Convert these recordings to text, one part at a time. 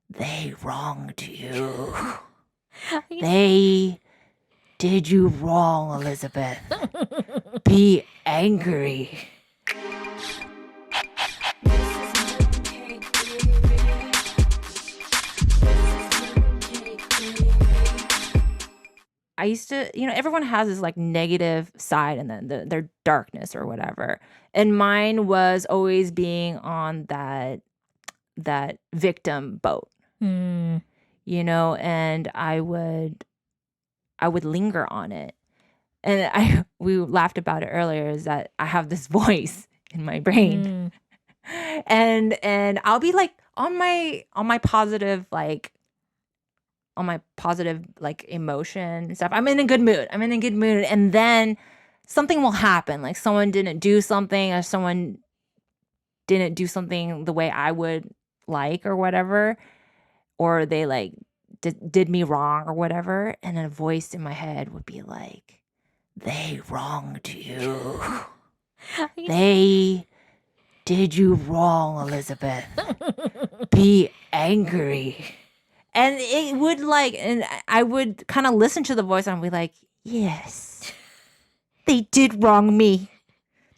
they wronged you. They did you wrong, Elizabeth. Be angry. I used to, everyone has this like negative side and then their darkness or whatever. And mine was always being on that victim boat, and I would linger on it. And we laughed about it earlier, is that I have this voice in my brain. And I'll be like on my positive, like on my positive like emotion and stuff. I'm in a good mood. And then something will happen. Like someone didn't do something, or someone didn't do something the way I would like or whatever. Or they like did me wrong or whatever. And a voice in my head would be like, they wronged you. They did you wrong, Elizabeth. Be angry. And it would and I would kind of listen to the voice and be like, yes, they did wrong me.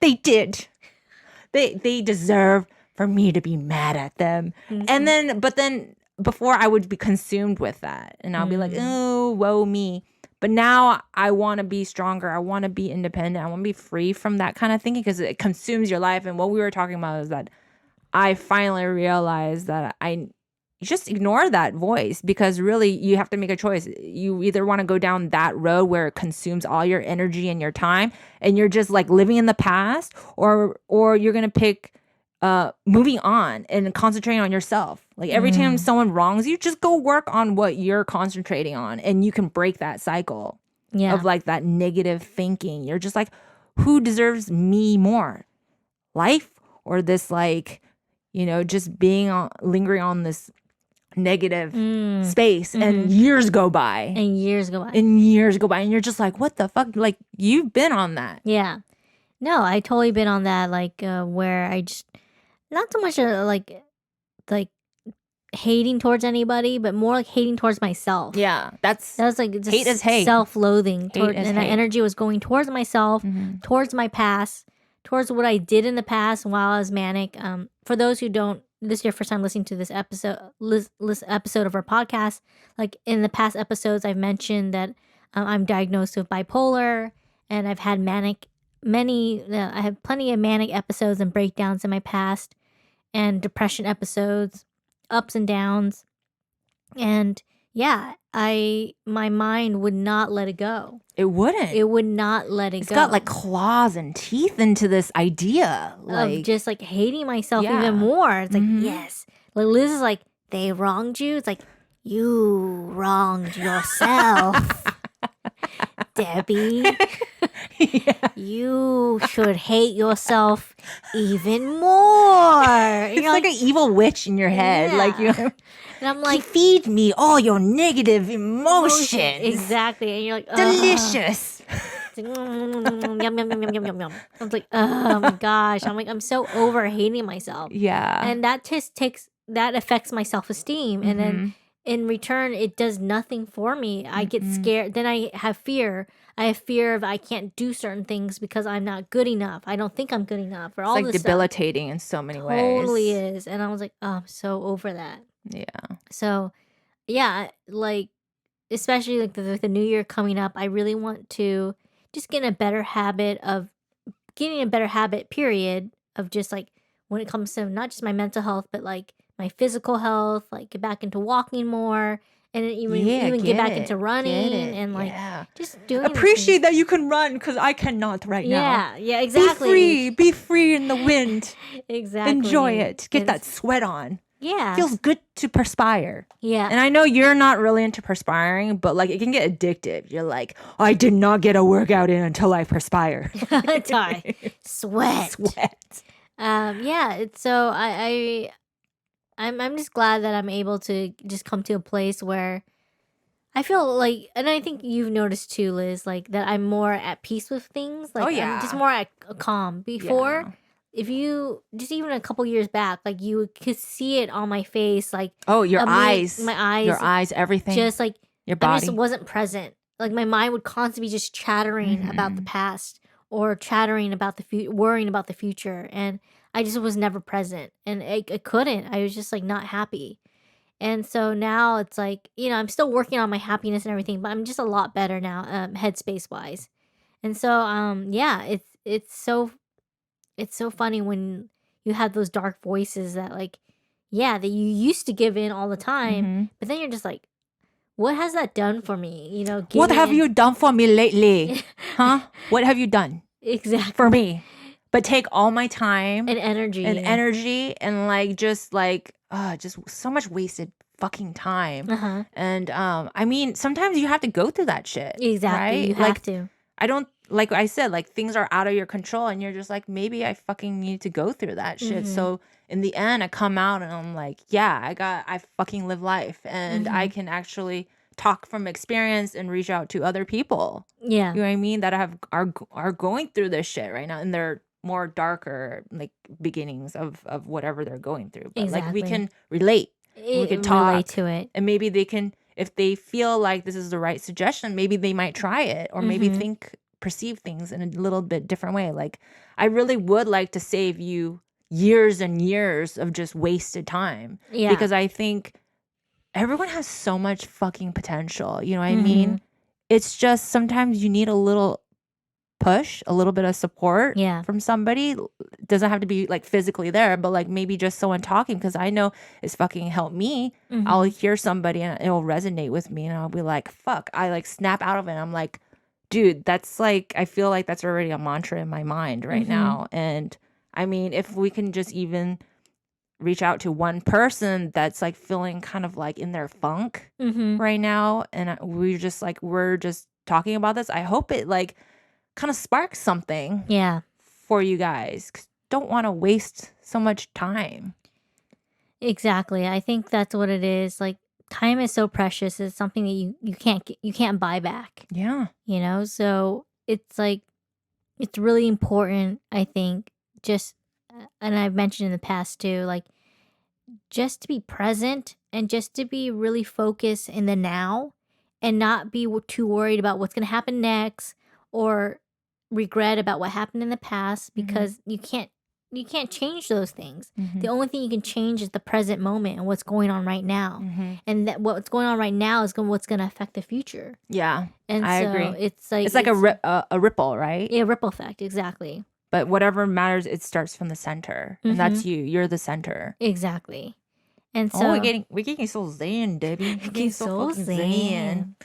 They did. They deserve for me to be mad at them. And but then before I would be consumed with that, and I'll be like, oh, woe me. But now I want to be stronger. I want to be independent. I want to be free from that kind of thinking, because it consumes your life. And what we were talking about is that I finally realized that you just ignore that voice, because really you have to make a choice. You either want to go down that road where it consumes all your energy and your time and you're just like living in the past, or you're going to pick moving on and concentrating on yourself. Like every time someone wrongs you, just go work on what you're concentrating on, and you can break that cycle of like that negative thinking. You're just like, who deserves me more? Life or this like, just being lingering on this negative space, and years go by and you're just like, what the fuck? Like, you've been on that. No, I totally been on that, like where I just not so much like hating towards anybody, but more like hating towards myself. That's like just hate is hate. Self-loathing, and that energy was going towards myself, towards my past, towards what I did in the past while I was manic. For those who don't, this is your first time listening to this episode of our podcast. Like in the past episodes, I've mentioned that I'm diagnosed with bipolar, and I've had I have plenty of manic episodes and breakdowns in my past, and depression episodes, ups and downs, and my mind would not let it go. It wouldn't. It would not let it go. It's got like claws and teeth into this idea of just like hating myself even more. It's like, yes. Like Liz is like, they wronged you. It's like, you wronged yourself, Debbie. You should hate yourself even more. It's like an evil witch in your head. Like you. And I'm like, feed me all your negative emotions. Exactly. And you're like, delicious. Like, yum, yum, yum, yum, yum, yum. I was like, oh my gosh. I'm like, I'm so over hating myself. And that just that affects my self-esteem. And then in return, it does nothing for me. I get scared. Then I have fear. I have fear of I can't do certain things because I'm not good enough. I don't think I'm good enough. Or all this debilitating in so many ways. Totally is. And I was like, oh, I'm so over that. So, like, especially like the new year coming up, I really want to just get a better habit period of just like when it comes to not just my mental health, but like my physical health, like get back into walking more, and even get back into running and like just doing. Appreciate that you can run, because I cannot right now. Yeah, exactly. Be free in the wind. Exactly. Enjoy it. Get that sweat on. Yeah. Feels good to perspire. Yeah. And I know you're not really into perspiring, but like it can get addictive. You're like, I did not get a workout in until I perspire. Sweat. So I'm just glad that I'm able to just come to a place where I feel like, and I think you've noticed too, Liz, like that I'm more at peace with things. Like I'm just more calm. Before, if you just even a couple years back, like you could see it on my face, like your eyes, my eyes, everything, just like your I just body. wasn't present. Like my mind would constantly be just chattering about the past or chattering about the worrying about the future, and I just was never present, and I couldn't. I was just like not happy. And so now it's like, I'm still working on my happiness and everything, but I'm just a lot better now, headspace wise. And so, yeah, it's so funny when you have those dark voices that like, yeah, that you used to give in all the time, but then you're just like, what has that done for me? What have you done for me lately? Huh? What have you done exactly for me? But take all my time and energy and like just so much wasted fucking time. And I mean, sometimes you have to go through that shit. Exactly, right? you have to. I don't, like I said, like things are out of your control and you're just like, maybe I fucking need to go through that shit. So in the end, I come out and I'm like, yeah, I fucking live life and I can actually talk from experience and reach out to other people. Yeah. You know what I mean? That are going through this shit right now and they're more darker like beginnings of whatever they're going through. But like we can relate. We can talk to it. And maybe they can, if they feel like this is the right suggestion, maybe they might try it or maybe perceive things in a little bit different way. Like I really would like to save you years and years of just wasted time. Yeah. Because I think everyone has so much fucking potential. You know what I mean? It's just sometimes you need a little push, a little bit of support from somebody. It doesn't have to be like physically there, but like maybe just someone talking, because I know it's fucking helped me. I'll hear somebody and it'll resonate with me and I'll be like, fuck, I like snap out of it. I'm like, dude, that's like, I feel like that's already a mantra in my mind right now. And I mean, if we can just even reach out to one person that's like feeling kind of like in their funk right now, and we're just talking about this, I hope it like kind of sparks something for you guys. Don't want to waste so much time. Exactly. I think that's what it is. Like time is so precious. It's something that you can't buy back. Yeah. So it's like, it's really important, I think, just, and I've mentioned in the past too, like just to be present and just to be really focused in the now and not be too worried about what's going to happen next or regret about what happened in the past, because you can't change those things. The only thing you can change is the present moment and what's going on right now. And that what's going on right now is what's going to affect the future. Yeah. And I so agree. it's like a ripple, right? Yeah, ripple effect, exactly. But whatever matters, it starts from the center. And that's you. You're the center. Exactly. And so we're getting so zen, Debbie. We're getting so fucking zen.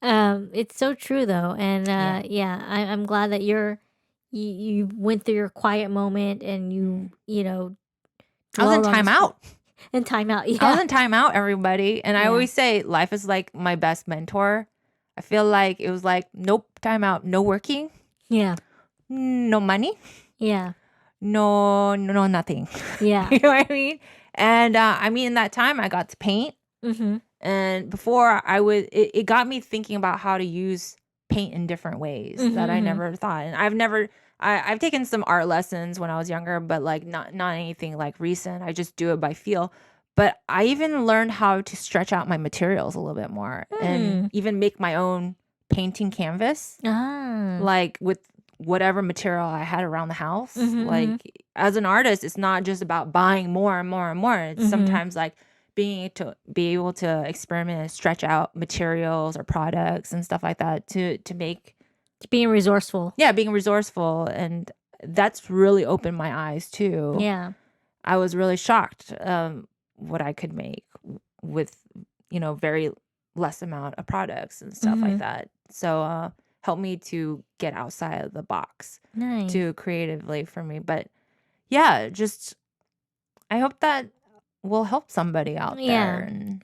It's so true though. And I'm glad that you went through your quiet moment and I was in timeout. In timeout, yeah. I was in timeout, everybody. And I always say life is like my best mentor. I feel like it was like, nope, timeout, no working. Yeah. No money. Yeah. No, nothing. Yeah. You know what I mean? And I mean, in that time I got to paint. And before it got me thinking about how to use paint in different ways that I never thought. And I've taken some art lessons when I was younger, but like not anything like recent. I just do it by feel. But I even learned how to stretch out my materials a little bit more and even make my own painting canvas, like with whatever material I had around the house. Like as an artist, it's not just about buying more and more and more. It's sometimes like being able to experiment and stretch out materials or products and stuff like that to make. Being resourceful. Yeah, being resourceful. And that's really opened my eyes too. Yeah. I was really shocked what I could make with, very less amount of products and stuff like that. So helped me to get outside of the box to creatively for me. But yeah, just I hope that will help somebody out there. And